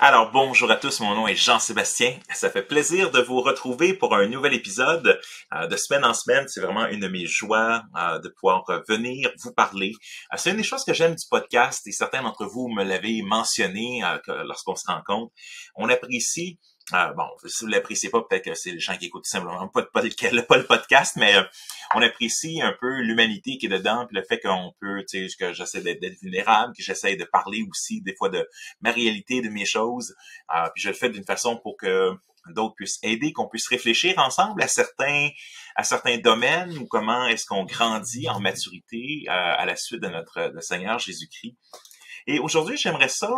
Alors bonjour à tous, mon nom est Jean-Sébastien. Ça fait plaisir de vous retrouver pour un nouvel épisode de semaine en semaine. C'est vraiment une de mes joies de pouvoir venir vous parler. C'est une des choses que j'aime du podcast et certains d'entre vous me l'avez mentionné lorsqu'on se rencontre. On apprécie bon, si vous l'appréciez pas, peut-être que c'est les gens qui écoutent simplement pas le podcast, mais on apprécie un peu l'humanité qui est dedans, puis le fait qu'on peut, tu sais, que j'essaie d'être vulnérable, que j'essaie de parler aussi des fois de ma réalité, de mes choses, puis je le fais d'une façon pour que d'autres puissent aider, qu'on puisse réfléchir ensemble à certains domaines ou comment est-ce qu'on grandit en maturité à la suite de notre Seigneur Jésus-Christ. Et aujourd'hui, j'aimerais ça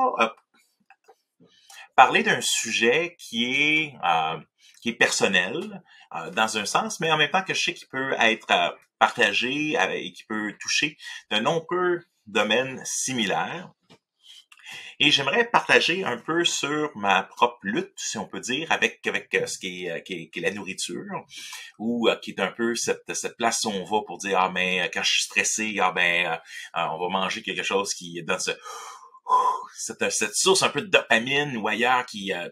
parler d'un sujet qui est personnel dans un sens, mais en même temps que je sais qu'il peut être partagé et qui peut toucher de nombreux domaines similaires. Et j'aimerais partager un peu sur ma propre lutte, si on peut dire, avec ce qui est la nourriture, ou qui est un peu cette place où on va pour dire mais quand je suis stressé, on va manger quelque chose qui donne cette source un peu de dopamine ou ailleurs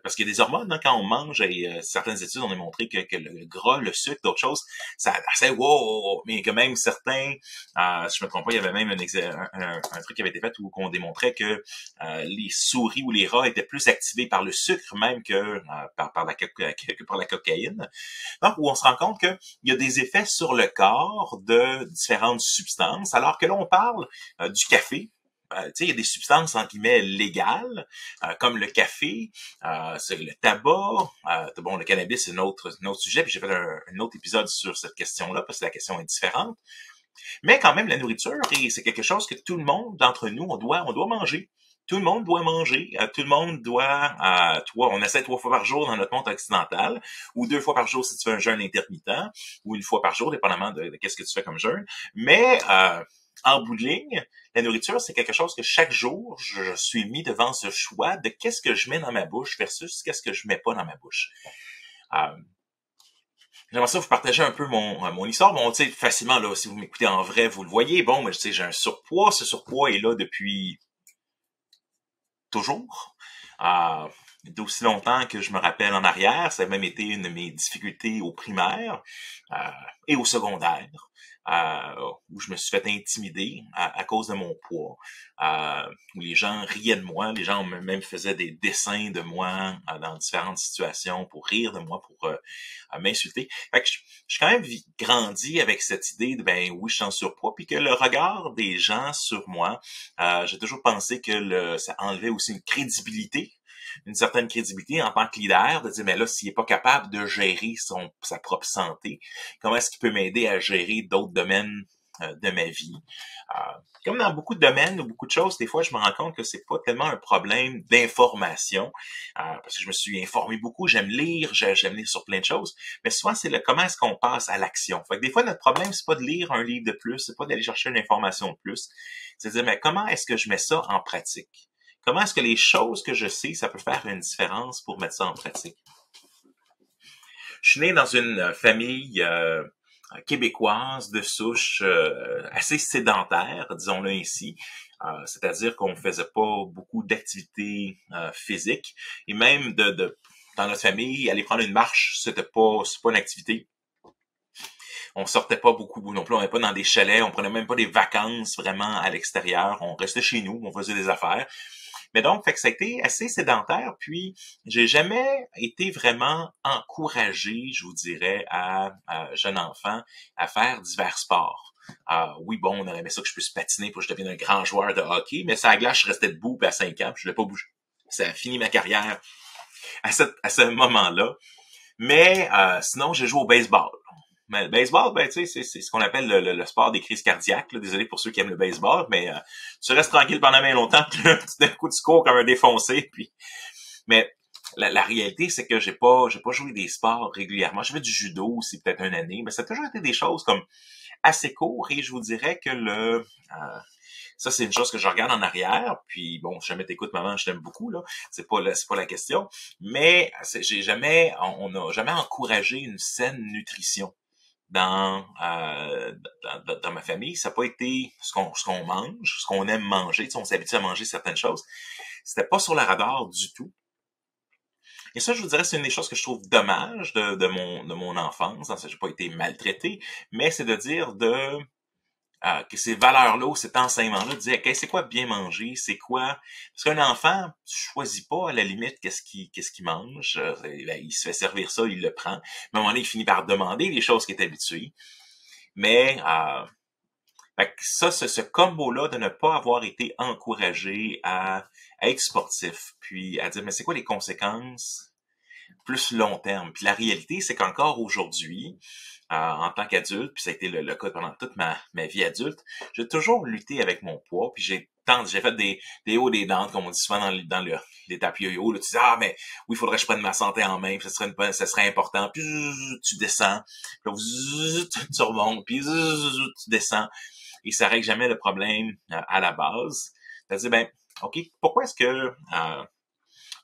parce qu'il y a des hormones quand on mange et certaines études ont démontré que le gras, le sucre, d'autres choses, ça wow, mais que même certains, si je me trompe pas, il y avait même un truc qui avait été fait où on démontrait que les souris ou les rats étaient plus activés par le sucre même que par la cocaïne. Donc où on se rend compte qu'il y a des effets sur le corps de différentes substances, alors que là on parle du café. Il y a des substances entre guillemets légales, comme le café, c'est le tabac, bon, le cannabis, c'est un autre sujet, puis j'ai fait un autre épisode sur cette question-là, parce que la question est différente. Mais quand même, la nourriture, et c'est quelque chose que tout le monde d'entre nous, on doit manger. Tout le monde doit manger. Tout le monde doit, on essaie 3 fois par jour dans notre monde occidental, ou 2 fois par jour si tu fais un jeûne intermittent, ou 1 fois par jour, dépendamment de qu'est-ce que tu fais comme jeûne. Mais en bout de ligne, la nourriture, c'est quelque chose que chaque jour, je suis mis devant ce choix de qu'est-ce que je mets dans ma bouche versus qu'est-ce que je mets pas dans ma bouche. J'aimerais ça vous partager un peu mon histoire. Bon, tu sais, facilement, là, si vous m'écoutez en vrai, vous le voyez. Bon, tu sais, j'ai un surpoids. Ce surpoids est là depuis toujours. D'aussi longtemps que je me rappelle en arrière. Ça a même été une de mes difficultés au primaire et au secondaire. Où je me suis fait intimider à cause de mon poids, où les gens riaient de moi, les gens même faisaient des dessins de moi dans différentes situations pour rire de moi, pour m'insulter. Fait que je suis quand même grandi avec cette idée de ben oui, je suis en surpoids, puis que le regard des gens sur moi, j'ai toujours pensé que ça enlevait aussi une certaine crédibilité en tant que leader, de dire, mais là, s'il est pas capable de gérer sa propre santé, comment est-ce qu'il peut m'aider à gérer d'autres domaines de ma vie? Comme dans beaucoup de domaines ou beaucoup de choses, des fois, je me rends compte que c'est pas tellement un problème d'information, parce que je me suis informé beaucoup, j'aime lire sur plein de choses, mais souvent, c'est comment est-ce qu'on passe à l'action. Fait que des fois, notre problème, c'est pas de lire un livre de plus, c'est pas d'aller chercher une information de plus, c'est de dire, mais comment est-ce que je mets ça en pratique? Comment est-ce que les choses que je sais, ça peut faire une différence pour mettre ça en pratique? Je suis né dans une famille québécoise de souche assez sédentaire, disons-le ainsi. C'est-à-dire qu'on faisait pas beaucoup d'activités physiques. Et même dans notre famille, aller prendre une marche, c'est pas une activité. On sortait pas beaucoup non plus, on n'était pas dans des chalets, on prenait même pas des vacances vraiment à l'extérieur. On restait chez nous, on faisait des affaires. Mais donc, fait que ça a été assez sédentaire, puis j'ai jamais été vraiment encouragé, je vous dirais, à jeune enfant, à faire divers sports. Oui, bon, on aurait aimé ça que je puisse patiner pour que je devienne un grand joueur de hockey, mais ça à glace, je restais debout à 5 ans, puis je ne l'ai pas bougé. Ça a fini ma carrière à ce moment-là. Mais sinon, j'ai joué au baseball. Mais le baseball, ben tu sais, c'est ce qu'on appelle le sport des crises cardiaques. Là. Désolé pour ceux qui aiment le baseball, mais tu restes tranquille pendant bien longtemps, puis d'un coup tu cours comme un défoncé. Puis, mais la réalité, c'est que j'ai pas joué des sports régulièrement. J'ai fait du judo aussi peut-être une année, mais ça a toujours été des choses comme assez courtes. Et je vous dirais que ça, c'est une chose que je regarde en arrière. Puis bon, si jamais t'écoutes, maman, je t'aime beaucoup, là. C'est pas la question. Mais on n'a jamais encouragé une saine nutrition dans ma famille. Ça n'a pas été ce qu'on mange, ce qu'on aime manger. Tu sais, on s'habitue à manger certaines choses. C'était pas sur le radar du tout. Et ça, je vous dirais, c'est une des choses que je trouve dommage de mon enfance. Dans ça, j'ai pas été maltraité, mais c'est de dire que ces valeurs-là, ou cet enseignement-là, de dire, OK, c'est quoi bien manger, c'est quoi... Parce qu'un enfant choisit pas, à la limite, qu'est-ce qu'il mange. Ben, il se fait servir ça, il le prend. Mais à un moment donné, il finit par demander les choses qu'il est habitué. Mais fait que ça, ce combo-là de ne pas avoir été encouragé à être sportif, puis à dire, mais c'est quoi les conséquences plus long terme? Puis la réalité, c'est qu'encore aujourd'hui, en tant qu'adulte, puis ça a été le cas pendant toute ma vie adulte, j'ai toujours lutté avec mon poids, puis j'ai fait des hauts des dents, comme on dit souvent dans l'étape yo-yo, là, tu dis, ah, mais oui, il faudrait que je prenne ma santé en main, puis ça serait important, puis tu descends, puis là, tu remontes, puis tu descends, et ça règle jamais le problème à la base. C'est-à-dire, ben, OK, pourquoi est-ce que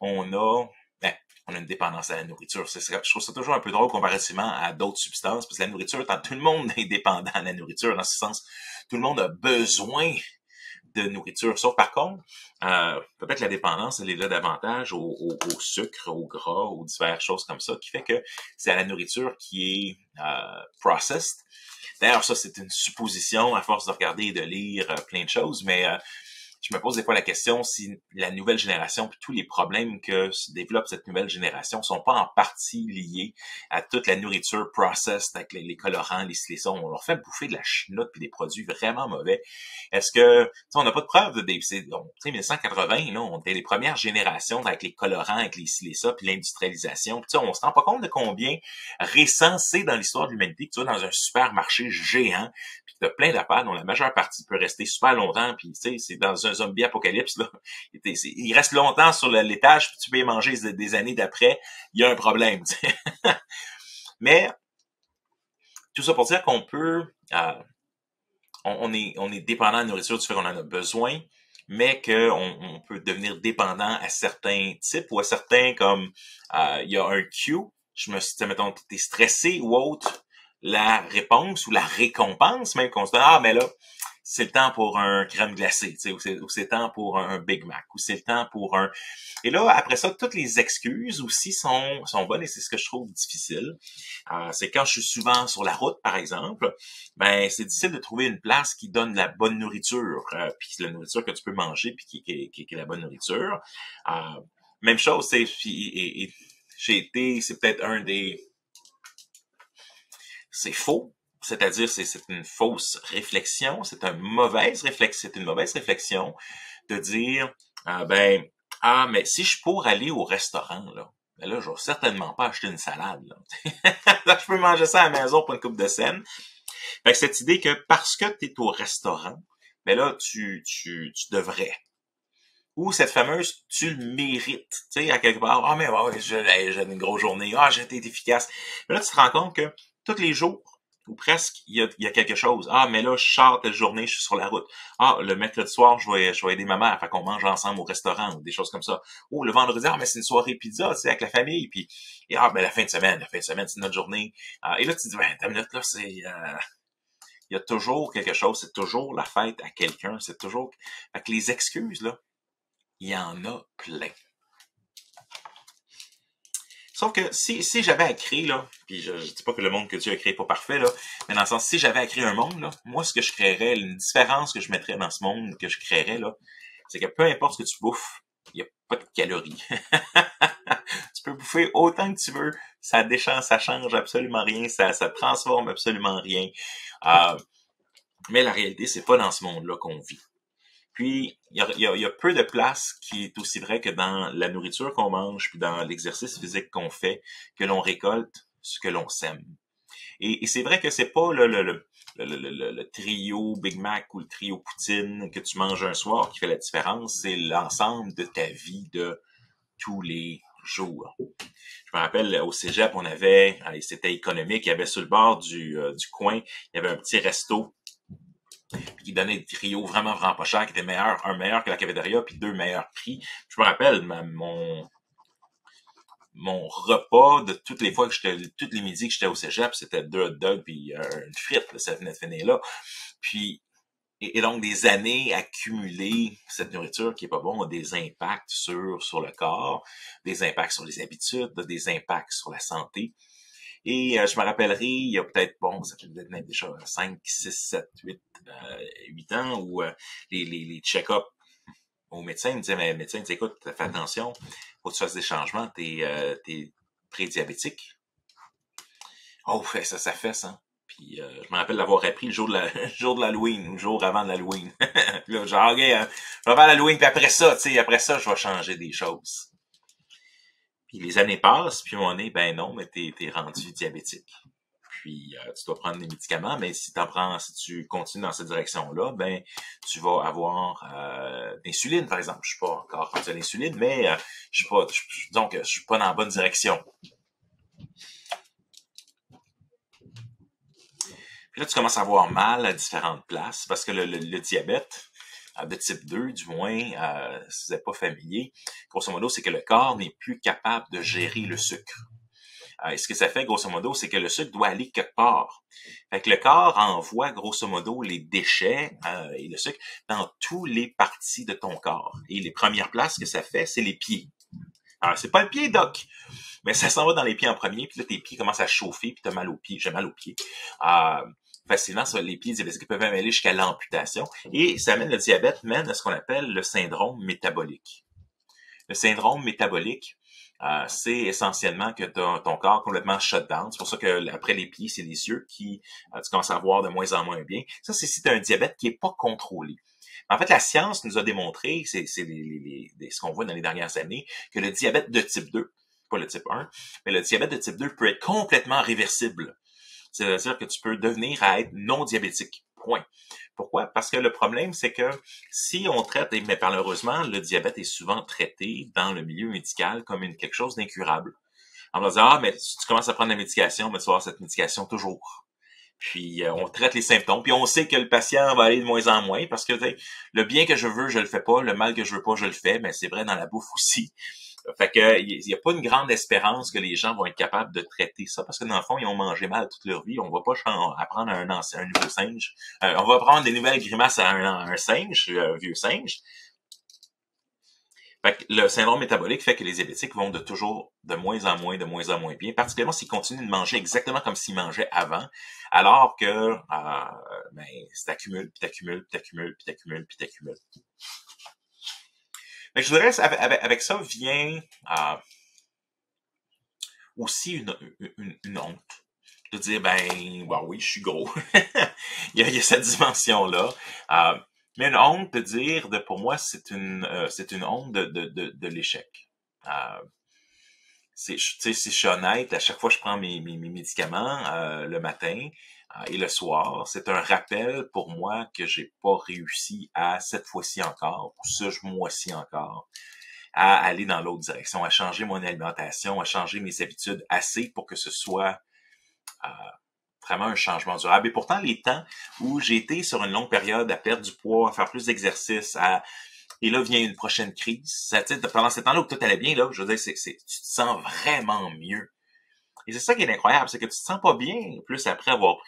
on a ben, on a une dépendance à la nourriture. Je trouve ça toujours un peu drôle comparativement à d'autres substances, parce que la nourriture, tout le monde est dépendant à la nourriture, dans ce sens, tout le monde a besoin de nourriture. Sauf par contre, peut-être la dépendance, elle est là davantage au sucre, au gras, aux diverses choses comme ça, qui fait que c'est à la nourriture qui est processed. D'ailleurs, ça, c'est une supposition à force de regarder et de lire plein de choses, mais je me pose des fois la question si la nouvelle génération puis tous les problèmes que se développe cette nouvelle génération sont pas en partie liés à toute la nourriture processed avec les colorants, les silésons. On leur fait bouffer de la chenoute puis des produits vraiment mauvais. Est-ce que, on n'a pas de preuve de des, tu sais, 1980, là, on était les premières générations avec les colorants, avec les silésas puis l'industrialisation. Puis on se rend pas compte de combien récent c'est dans l'histoire de l'humanité que tu vas dans un supermarché géant puis que tu as plein d'affaires dont la majeure partie peut rester super longtemps puis tu sais, c'est dans un zombie apocalypse, là. Il reste longtemps sur l'étage, puis tu peux y manger des années d'après, il y a un problème. Mais tout ça pour dire qu'on peut, on est dépendant de la nourriture du fait qu'on en a besoin, mais qu'on peut devenir dépendant à certains types ou à certains comme il y a un cue, mettons, t'es stressé ou autre, la réponse ou la récompense même qu'on se dit, ah mais là, c'est le temps pour un crème glacée, tu sais, ou c'est le temps pour un Big Mac, ou c'est le temps pour un... Et là, après ça, toutes les excuses aussi sont bonnes et c'est ce que je trouve difficile. C'est quand je suis souvent sur la route, par exemple, ben c'est difficile de trouver une place qui donne de la bonne nourriture, puis la nourriture que tu peux manger, puis qui est la bonne nourriture. Même chose, c'est... j'ai été, c'est peut-être c'est faux. C'est-à-dire, c'est une fausse réflexion, c'est une mauvaise réflexion de dire, mais si je pourrais aller au restaurant, là, ben là, je vais certainement pas acheter une salade, là. Je peux manger ça à la maison pour une coupe de scène. Fait que cette idée que parce que tu es au restaurant, ben là, tu devrais. Ou cette fameuse, tu le mérites, tu sais, à quelque part, ah, mais ouais, j'ai une grosse journée, ah, j'ai été efficace. Mais là, tu te rends compte que tous les jours, ou presque, il y a quelque chose. Ah, mais là, je sors telle journée, je suis sur la route. Ah, le mercredi soir, je vais aider ma mère, fait qu'on mange ensemble au restaurant, ou des choses comme ça. Ou le vendredi, ah, mais c'est une soirée pizza, tu sais, avec la famille, puis, ben, la fin de semaine, c'est notre journée. Et là, tu te dis, ben, ta minute, là, il y a toujours quelque chose, c'est toujours la fête à quelqu'un, c'est toujours, fait que les excuses, là, il y en a plein. Sauf que si j'avais à créer, là, puis je dis pas que le monde que Dieu a créé est pas parfait, là, mais dans le sens, si j'avais à créer un monde, là, moi, ce que je créerais, une différence que je mettrais dans ce monde que je créerais, là, c'est que peu importe ce que tu bouffes, il n'y a pas de calories. Tu peux bouffer autant que tu veux, ça change absolument rien, ça transforme absolument rien. Mais la réalité, c'est pas dans ce monde-là qu'on vit. Puis, il y a peu de place qui est aussi vrai que dans la nourriture qu'on mange, puis dans l'exercice physique qu'on fait, que l'on récolte ce que l'on sème. Et c'est vrai que c'est pas le trio Big Mac ou le trio Poutine que tu manges un soir qui fait la différence, c'est l'ensemble de ta vie de tous les jours. Je me rappelle, au cégep, c'était économique, il y avait sur le bord du coin, il y avait un petit resto qui donnait des trios vraiment pas chers, qui étaient un meilleur que la cafétéria, puis 2 meilleurs prix. Je me rappelle, mon repas de toutes les fois toutes les midis que j'étais au cégep, c'était 2 hot dogs puis une frite, là, ça venait de finir là. Puis, et donc des années accumulées, cette nourriture qui est pas bonne a des impacts sur le corps, des impacts sur les habitudes, des impacts sur la santé. Et je me rappellerai, il y a peut-être, bon, ça fait peut-être même déjà 5, 6, 7, 8, 8 ans, où les check-ups au médecin me disaient, mais le médecin, écoute, fais attention, faut que tu fasses des changements, t'es prédiabétique. Oh, ça fait ça. Puis je me rappelle l'avoir appris le jour de le jour de l'Halloween, ou le jour avant de l'Halloween. Là, genre, ok, je vais faire l'Halloween, puis après ça, tu sais, après ça, je vais changer des choses. Puis les années passent, puis on est, ben non, mais t'es rendu diabétique. Puis tu dois prendre des médicaments, mais si si tu continues dans cette direction-là, ben tu vas avoir l'insuline, par exemple. Je suis pas encore rendu à l'insuline, mais je suis pas, donc je suis pas dans la bonne direction. Puis là, tu commences à avoir mal à différentes places parce que le diabète de type 2, du moins, si vous n'êtes pas familier, grosso modo, c'est que le corps n'est plus capable de gérer le sucre. Et ce que ça fait, grosso modo, c'est que le sucre doit aller quelque part. Fait que le corps envoie, grosso modo, les déchets et le sucre dans toutes les parties de ton corps. Et les premières places que ça fait, c'est les pieds. Alors, c'est pas le pied, doc, mais ça s'en va dans les pieds en premier, puis là, tes pieds commencent à chauffer, puis t'as mal aux pieds. J'ai mal aux pieds. Facilement, les pieds diabétiques peuvent même aller jusqu'à l'amputation. Et ça mène, le diabète mène à ce qu'on appelle le syndrome métabolique. Le syndrome métabolique, c'est essentiellement que ton corps complètement shut down. C'est pour ça que après les pieds, c'est les yeux qui tu commences à voir de moins en moins bien. Ça, c'est si tu as un diabète qui est pas contrôlé. En fait, la science nous a démontré, c'est ce qu'on voit dans les dernières années, que le diabète de type 2, pas le type 1, mais le diabète de type 2 peut être complètement réversible. C'est-à-dire que tu peux devenir à être non diabétique. Point. Pourquoi? Parce que le problème, c'est que si on traite, mais malheureusement, le diabète est souvent traité dans le milieu médical comme quelque chose d'incurable. On va dire, ah, mais si tu commences à prendre la médication, mais tu vas avoir cette médication toujours. Puis on traite les symptômes, puis on sait que le patient va aller de moins en moins, parce que le bien que je veux, je le fais pas, le mal que je veux pas, je le fais, mais c'est vrai dans la bouffe aussi. Fait que il y a pas une grande espérance que les gens vont être capables de traiter ça, parce que dans le fond, ils ont mangé mal toute leur vie. On va pas apprendre un nouveau singe. On va apprendre des nouvelles grimaces à un singe, un vieux singe. Fait que le syndrome métabolique fait que les diabétiques vont de moins en moins bien, particulièrement s'ils continuent de manger exactement comme s'ils mangeaient avant, alors que ben, t'accumules, puis t'accumules, puis t'accumules, puis t'accumules, puis t'accumules. Fait que je dirais, avec ça vient aussi une honte de dire, ben oui, je suis gros. il y a cette dimension-là. Mais une honte de dire, pour moi, c'est une honte de l'échec. Si je suis honnête, à chaque fois que je prends mes médicaments le matin et le soir, c'est un rappel pour moi que j'ai pas réussi à cette fois-ci encore, ou ce mois-ci encore, à aller dans l'autre direction, à changer mon alimentation, à changer mes habitudes assez pour que ce soit vraiment un changement durable. Et pourtant, les temps où j'ai été sur une longue période à perdre du poids, à faire plus d'exercice, et là vient une prochaine crise. Pendant ce temps-là où tout allait bien, là, je veux dire, tu te sens vraiment mieux. Et c'est ça qui est incroyable, c'est que tu te sens pas bien, plus après avoir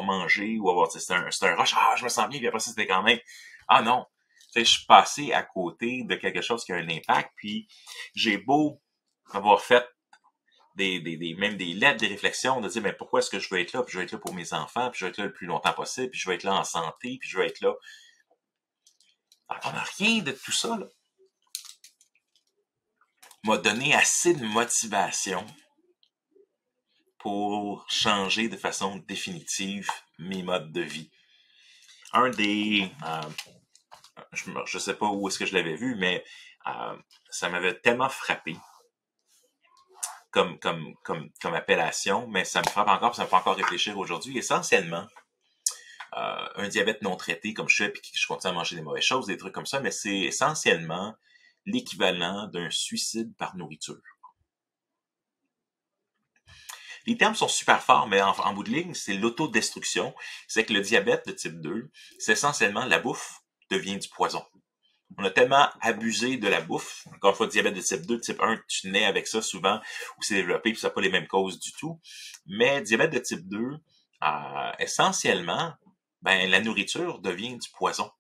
mangé ou c'est un rush, je me sens bien, puis après ça, c'était quand même, non. Je suis passé à côté de quelque chose qui a un impact, puis j'ai beau avoir fait même des lettres, des réflexions, de dire, mais pourquoi est-ce que je veux être là, puis je veux être là pour mes enfants, puis je veux être là le plus longtemps possible, puis je veux être là en santé, puis je veux être là. Alors, on n'a rien de tout ça, là. M'a donné assez de motivation pour changer de façon définitive mes modes de vie. Un des... je sais pas où est-ce que je l'avais vu, mais ça m'avait tellement frappé comme appellation, mais ça me frappe encore, ça me fait encore réfléchir aujourd'hui. Essentiellement, un diabète non traité comme je fais, puis que je continue à manger des mauvaises choses, des trucs comme ça, mais c'est essentiellement l'équivalent d'un suicide par nourriture. Les termes sont super forts, mais en bout de ligne, c'est l'autodestruction. C'est que le diabète de type 2, c'est essentiellement la bouffe devient du poison. On a tellement abusé de la bouffe. Encore une fois, diabète de type 2, type 1, tu nais avec ça souvent, ou c'est développé, puis ça n'a pas les mêmes causes du tout. Mais diabète de type 2, essentiellement, ben la nourriture devient du poison.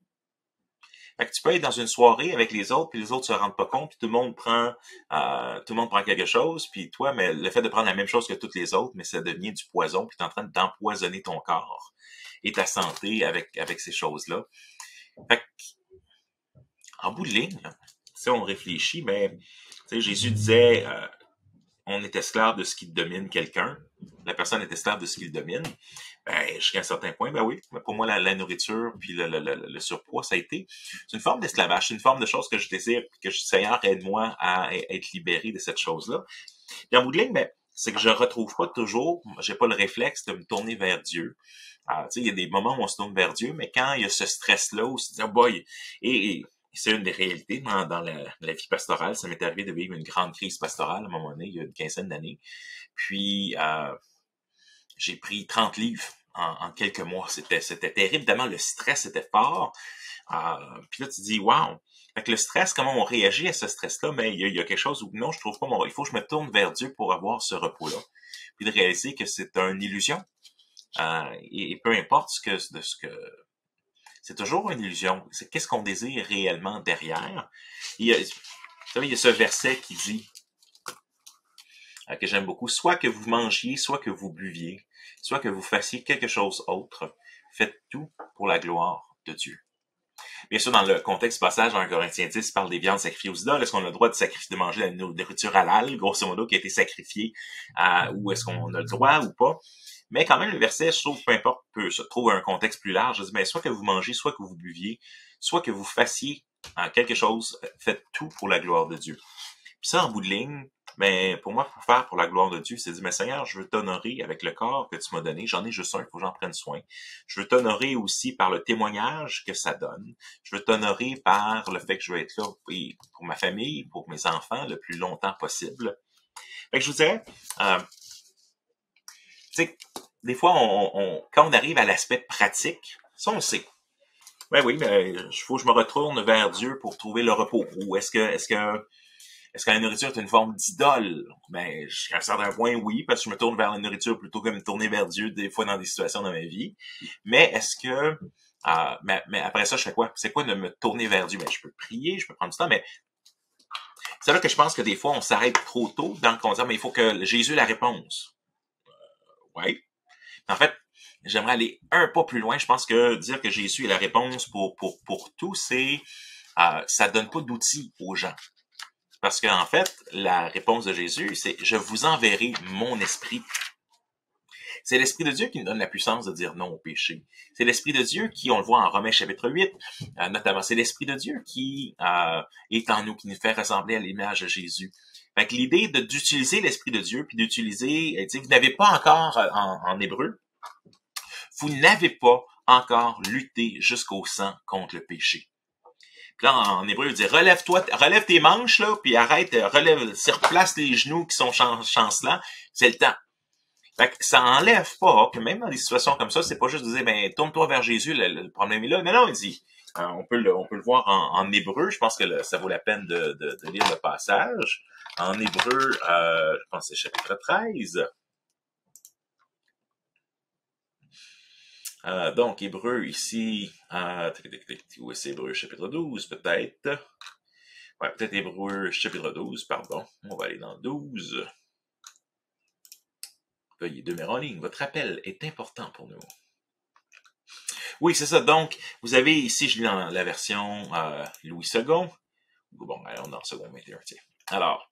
Fait que tu peux être dans une soirée avec les autres, puis les autres se rendent pas compte, puis tout le monde prend quelque chose, puis toi, mais le fait de prendre la même chose que toutes les autres, mais ça devient du poison, puis t'es en train d'empoisonner ton corps et ta santé avec ces choses-là. Fait que, en bout de ligne, là, si on réfléchit, mais Jésus disait, on est esclave de ce qui domine quelqu'un. La personne est esclave de ce qui le domine. Ben, jusqu'à un certain point, ben oui. Mais pour moi, la nourriture puis le surpoids, ça a été c'est une forme d'esclavage, c'est une forme de chose que je désire, que Seigneur aide-moi à être libéré de cette chose-là. Puis en bout de ligne, ben, c'est que je retrouve pas toujours, j'ai pas le réflexe de me tourner vers Dieu. Il y a des moments où on se tourne vers Dieu, mais quand il y a ce stress-là, où on se dit, oh boy, et c'est une des réalités dans la vie pastorale. Ça m'est arrivé de vivre une grande crise pastorale à un moment donné, il y a une quinzaine d'années. Puis, j'ai pris 30 livres en quelques mois. C'était terrible. Évidemment, le stress était fort. Puis là, tu te dis, wow. Fait que le stress, comment on réagit à ce stress-là? Mais il y a quelque chose où, non, je trouve pas il faut que je me tourne vers Dieu pour avoir ce repos-là. Puis de réaliser que c'est une illusion. Et peu importe c'est toujours une illusion. C'est qu'est-ce qu'on désire réellement derrière. Vous savez, il y a ce verset qui dit, que j'aime beaucoup, soit que vous mangiez, soit que vous buviez, soit que vous fassiez quelque chose autre, faites tout pour la gloire de Dieu. Bien sûr, dans le contexte du passage, dans 1 Corinthiens 10, il parle des viandes sacrifiées aux idoles. Est-ce qu'on a le droit de manger la nourriture halal, grosso modo, qui a été sacrifiée, ou est-ce qu'on a le droit ou pas? Mais quand même, le verset, je trouve, peu importe, peut se trouve un contexte plus large. Je dis, soit que vous mangez, soit que vous buviez, soit que vous fassiez quelque chose, faites tout pour la gloire de Dieu. Puis ça, en bout de ligne, mais pour moi, pour faire pour la gloire de Dieu, c'est dire, mais Seigneur, je veux t'honorer avec le corps que tu m'as donné. J'en ai juste un, il faut que j'en prenne soin. Je veux t'honorer aussi par le témoignage que ça donne. Je veux t'honorer par le fait que je veux être là pour ma famille, pour mes enfants, le plus longtemps possible. Fait que je vous dirais, tu sais, des fois, quand on arrive à l'aspect pratique, ça on le sait. Ben oui, mais il faut que je me retourne vers Dieu pour trouver le repos. Ou est-ce que la nourriture est une forme d'idole? Ben, jusqu'à un certain point, oui, parce que je me tourne vers la nourriture plutôt que de me tourner vers Dieu des fois dans des situations dans ma vie. Mais est-ce que... mais après ça, je fais quoi? C'est quoi de me tourner vers Dieu? Ben, je peux prier, je peux prendre du temps, mais c'est là que je pense que des fois, on s'arrête trop tôt dans le concept, mais il faut que Jésus ait la réponse. Ouais. En fait, j'aimerais aller un pas plus loin. Je pense que dire que Jésus est la réponse pour tout, c'est... ça donne pas d'outils aux gens. Parce qu'en fait, la réponse de Jésus, c'est « Je vous enverrai mon esprit ». C'est l'Esprit de Dieu qui nous donne la puissance de dire non au péché. C'est l'Esprit de Dieu qui, on le voit en Romains chapitre 8, notamment, c'est l'Esprit de Dieu qui est en nous, qui nous fait ressembler à l'image de Jésus. Fait que l'idée d'utiliser l'Esprit de Dieu, puis d'utiliser, vous n'avez pas encore, en hébreu, vous n'avez pas encore lutté jusqu'au sang contre le péché. Puis là, en hébreu, il dit, relève tes manches, là, puis arrête, replace les genoux qui sont chancelants, c'est le temps. Fait que ça enlève pas que même dans des situations comme ça, c'est pas juste de dire, ben, tourne-toi vers Jésus, le problème est là. Non, il dit, on peut le voir en hébreu, je pense que ça vaut la peine de lire le passage. En hébreu, je pense que c'est chapitre 13. Donc, hébreu ici, où est-ce hébreu, chapitre 12, peut-être. Ouais, peut-être hébreu, chapitre 12, pardon. On va aller dans 12. Veuillez demeurer en ligne. Votre appel est important pour nous. Oui, c'est ça. Donc, vous avez ici, je lis dans la version Louis II. Bon, on est dans le second 21, tiens. Alors,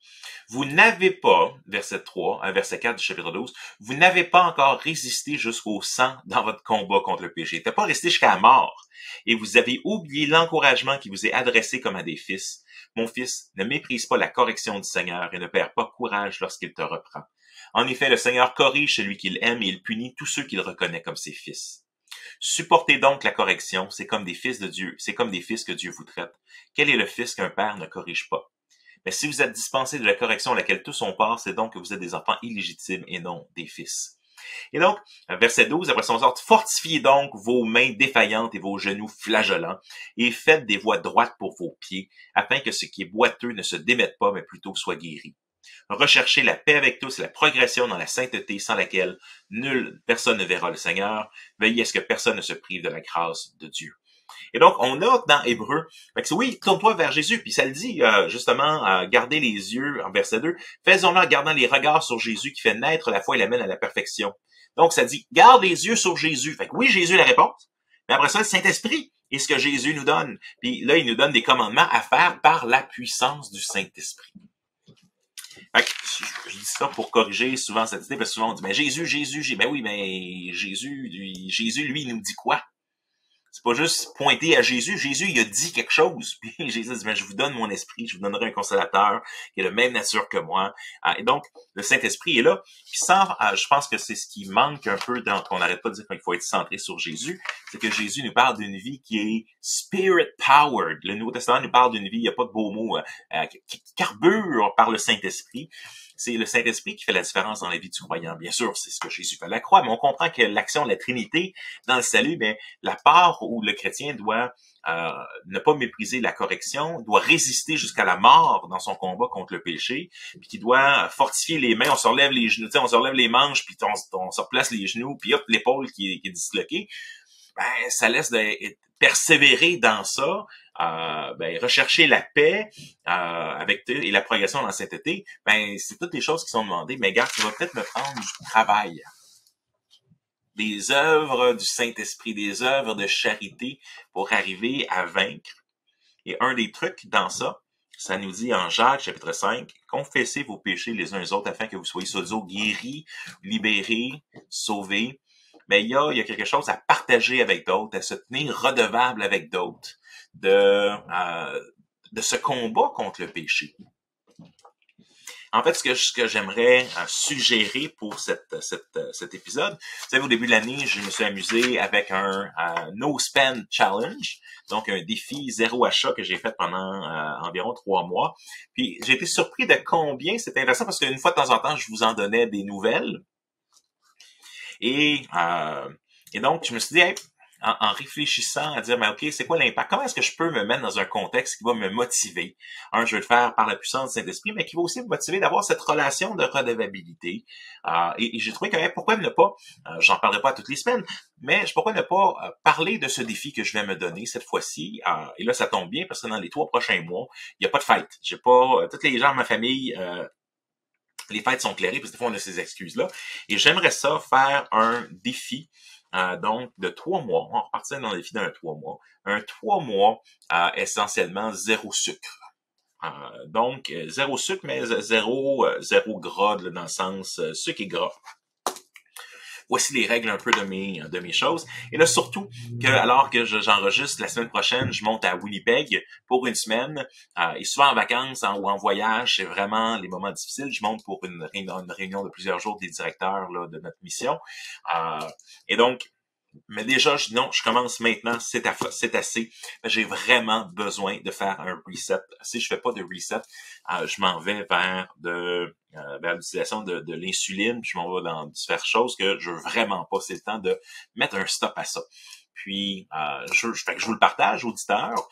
vous n'avez pas, verset 3, verset 4 du chapitre 12, vous n'avez pas encore résisté jusqu'au sang dans votre combat contre le péché. Vous n'avez pas resté jusqu'à la mort. Et vous avez oublié l'encouragement qui vous est adressé comme à des fils. Mon fils, ne méprise pas la correction du Seigneur et ne perds pas courage lorsqu'il te reprend. En effet, le Seigneur corrige celui qu'il aime et il punit tous ceux qu'il reconnaît comme ses fils. Supportez donc la correction, c'est comme des fils de Dieu, c'est comme des fils que Dieu vous traite. Quel est le fils qu'un père ne corrige pas? Mais si vous êtes dispensés de la correction à laquelle tous ont part, c'est donc que vous êtes des enfants illégitimes et non des fils. Et donc, verset 12, après son sort, fortifiez donc vos mains défaillantes et vos genoux flageolants, et faites des voies droites pour vos pieds, afin que ce qui est boiteux ne se démette pas, mais plutôt soit guéri. Recherchez la paix avec tous et la progression dans la sainteté sans laquelle nulle personne ne verra le Seigneur. Veillez à ce que personne ne se prive de la grâce de Dieu. Et donc, on a dans Hébreu, oui, tourne-toi vers Jésus, puis ça le dit justement, gardez les yeux, en verset 2, faisons-le en gardant les regards sur Jésus qui fait naître la foi et l'amène à la perfection. Donc, ça dit, garde les yeux sur Jésus. Fait que oui, Jésus est la réponse, mais après ça, le Saint-Esprit est ce que Jésus nous donne. Puis là, il nous donne des commandements à faire par la puissance du Saint-Esprit. Fait que je dis ça pour corriger souvent cette idée, parce que souvent on dit, mais Jésus, ben oui, mais Jésus, lui, il nous dit quoi? C'est pas juste pointer à Jésus. Jésus, il a dit quelque chose. Puis Jésus dit, mais je vous donne mon esprit, je vous donnerai un consolateur qui est de même nature que moi. Et donc, le Saint-Esprit est là. Puis je pense que c'est ce qui manque un peu qu'on n'arrête pas de dire qu'il faut être centré sur Jésus. C'est que Jésus nous parle d'une vie qui est spirit-powered. Le Nouveau Testament nous parle d'une vie, il n'y a pas de beau mot, qui carbure par le Saint-Esprit. C'est le Saint-Esprit qui fait la différence dans la vie du croyant. Bien sûr, c'est ce que Jésus fait à la croix, mais on comprend que l'action de la Trinité dans le salut, bien, la part où le chrétien doit ne pas mépriser la correction, doit résister jusqu'à la mort dans son combat contre le péché, puis qui doit fortifier les mains, on se relève les genoux, on se relève les manches, puis on se replace les genoux, puis hop, l'épaule qui est disloquée. Ben, ça laisse persévérer dans ça, rechercher la paix avec et la progression dans la sainteté, ben c'est toutes les choses qui sont demandées. Mais regarde, tu vas peut-être me prendre du travail, des œuvres du Saint-Esprit, des œuvres de charité pour arriver à vaincre. Et un des trucs dans ça, ça nous dit en Jacques chapitre 5, confessez vos péchés les uns aux autres afin que vous soyez soi-disant guéris, libérés, sauvés. Mais il y a quelque chose à partager avec d'autres, à se tenir redevable avec d'autres, de ce combat contre le péché. En fait, ce que j'aimerais suggérer pour cet épisode, vous savez, au début de l'année, je me suis amusé avec un No Spend Challenge, donc un défi zéro achat que j'ai fait pendant environ 3 mois. Puis j'ai été surpris de combien c'était intéressant parce qu'une fois de temps en temps, je vous en donnais des nouvelles. Et donc, je me suis dit, hey, en réfléchissant à dire, mais OK, c'est quoi l'impact? Comment est-ce que je peux me mettre dans un contexte qui va me motiver? Je vais le faire par la puissance du Saint-Esprit, mais qui va aussi me motiver d'avoir cette relation de redevabilité. Et j'ai trouvé que pourquoi ne pas, j'en parlerai pas toutes les semaines, mais pourquoi ne pas parler de ce défi que je vais me donner cette fois-ci? Et là, ça tombe bien parce que dans les 3 prochains mois, il n'y a pas de fête. J'ai pas, toutes les gens de ma famille, les fêtes sont clairées, parce que des fois, on a ces excuses-là. Et j'aimerais ça faire un défi, donc, de 3 mois. On repartit dans le défi d'un 3 mois. Un 3 mois, essentiellement, zéro sucre. Donc, zéro sucre, mais zéro gras, là, dans le sens sucre et gras. Voici les règles un peu de mes choses. Et là, surtout que alors que j'enregistre la semaine prochaine, je monte à Winnipeg pour une semaine. Et souvent en vacances ou en voyage, c'est vraiment les moments difficiles. Je monte pour une réunion de plusieurs jours des directeurs là, de notre mission. Et donc, mais déjà, je dis non, je commence maintenant, c'est assez. J'ai vraiment besoin de faire un reset. Si je fais pas de reset, je m'en vais vers l'utilisation de l'insuline, puis je m'en vais dans différentes choses que je veux vraiment pas. C'est le temps de mettre un stop à ça. Puis, je vous le partage, auditeurs.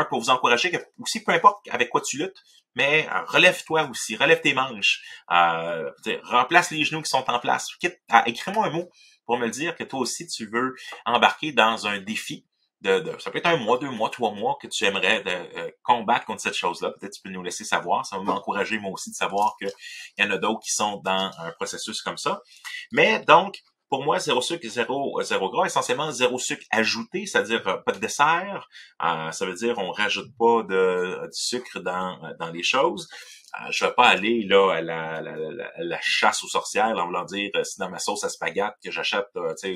Pour vous encourager, que aussi, peu importe avec quoi tu luttes, mais relève-toi aussi, relève tes manches, remplace les genoux qui sont en place. Écris-moi un mot pour me le dire que toi aussi, tu veux embarquer dans un défi ça peut être 1 mois, 2 mois, 3 mois que tu aimerais combattre contre cette chose-là. Peut-être tu peux nous laisser savoir. Ça va m'encourager, moi aussi, de savoir qu'il y en a d'autres qui sont dans un processus comme ça. Mais donc, pour moi, zéro sucre, zéro gras, essentiellement zéro sucre ajouté, c'est-à-dire pas de dessert. Ça veut dire on rajoute pas de sucre dans les choses. Je vais pas aller là à la chasse aux sorcières en voulant dire si dans ma sauce à spaghetti que j'achète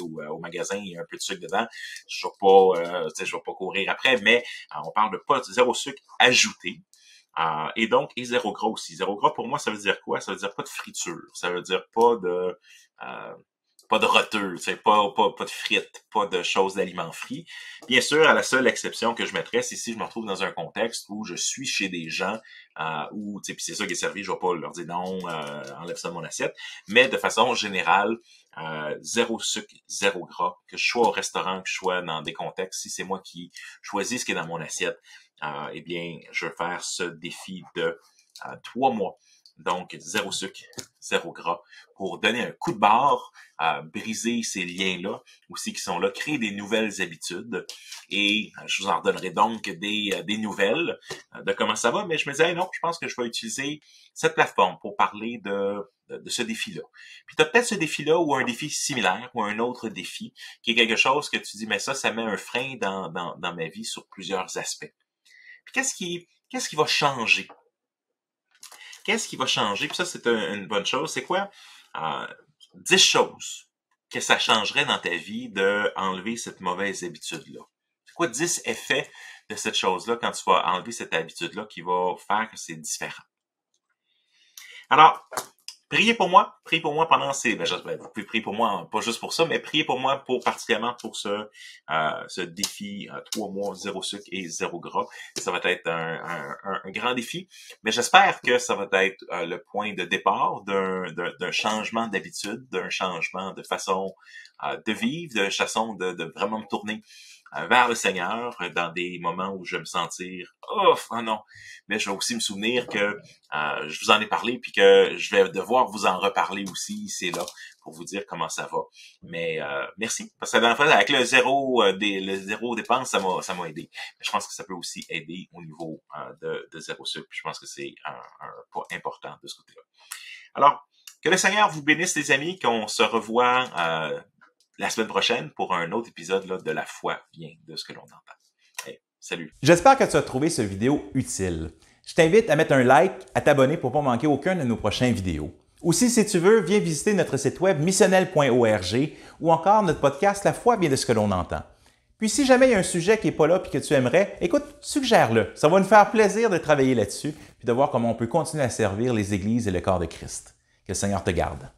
ou au magasin il y a un peu de sucre dedans, je vais pas courir après, mais on parle de pas zéro sucre ajouté. Et donc, et zéro gras aussi. Zéro gras, pour moi, ça veut dire quoi? Ça veut dire pas de friture. Ça veut dire pas de roteux, pas de frites, pas de choses d'aliments frits. Bien sûr, à la seule exception que je mettrais, c'est si je me retrouve dans un contexte où je suis chez des gens où, puis c'est ça qui est servi, je vais pas leur dire non, enlève ça de mon assiette, mais de façon générale, zéro sucre, zéro gras, que je sois au restaurant, que je sois dans des contextes, si c'est moi qui choisis ce qui est dans mon assiette, eh bien, je vais faire ce défi de 3 mois. Donc, zéro sucre, zéro gras, pour donner un coup de barre, briser ces liens-là aussi qui sont là, créer des nouvelles habitudes. Et je vous en donnerai donc des nouvelles de comment ça va. Mais je me disais, non, je pense que je vais utiliser cette plateforme pour parler de ce défi-là. Puis tu as peut-être ce défi-là ou un défi similaire ou un autre défi qui est quelque chose que tu dis, mais ça met un frein dans ma vie sur plusieurs aspects. Puis qu'est-ce qui va changer? Qu'est-ce qui va changer? Puis ça, c'est une bonne chose. C'est quoi? 10 choses que ça changerait dans ta vie de enlever cette mauvaise habitude-là. C'est quoi 10 effets de cette chose-là quand tu vas enlever cette habitude-là qui va faire que c'est différent? Alors, priez pour moi pendant ces... vous pouvez prier pour moi, pas juste pour ça, mais priez pour moi particulièrement pour ce défi 3 mois, 0 sucre et 0 gras. Ça va être un grand défi, mais j'espère que ça va être le point de départ d'un changement d'habitude, d'un changement de façon de vivre, de façon de vraiment me tourner vers le Seigneur dans des moments où je vais me sentir oh non, mais je vais aussi me souvenir que je vous en ai parlé puis que je vais devoir vous en reparler aussi ici et là pour vous dire comment ça va. Mais merci parce que la dernière fois avec le zéro dépense ça m'a aidé. Mais je pense que ça peut aussi aider au niveau de zéro sucre. Je pense que c'est un pas important de ce côté-là. Alors que le Seigneur vous bénisse les amis, qu'on se revoit la semaine prochaine pour un autre épisode là, de La foi vient de ce que l'on entend. Hey, salut! J'espère que tu as trouvé cette vidéo utile. Je t'invite à mettre un like, à t'abonner pour ne pas manquer aucun de nos prochaines vidéos. Aussi, si tu veux, viens visiter notre site web missionnel.org ou encore notre podcast La foi vient de ce que l'on entend. Puis si jamais il y a un sujet qui n'est pas là et que tu aimerais, écoute, suggère-le. Ça va nous faire plaisir de travailler là-dessus puis de voir comment on peut continuer à servir les églises et le corps de Christ. Que le Seigneur te garde.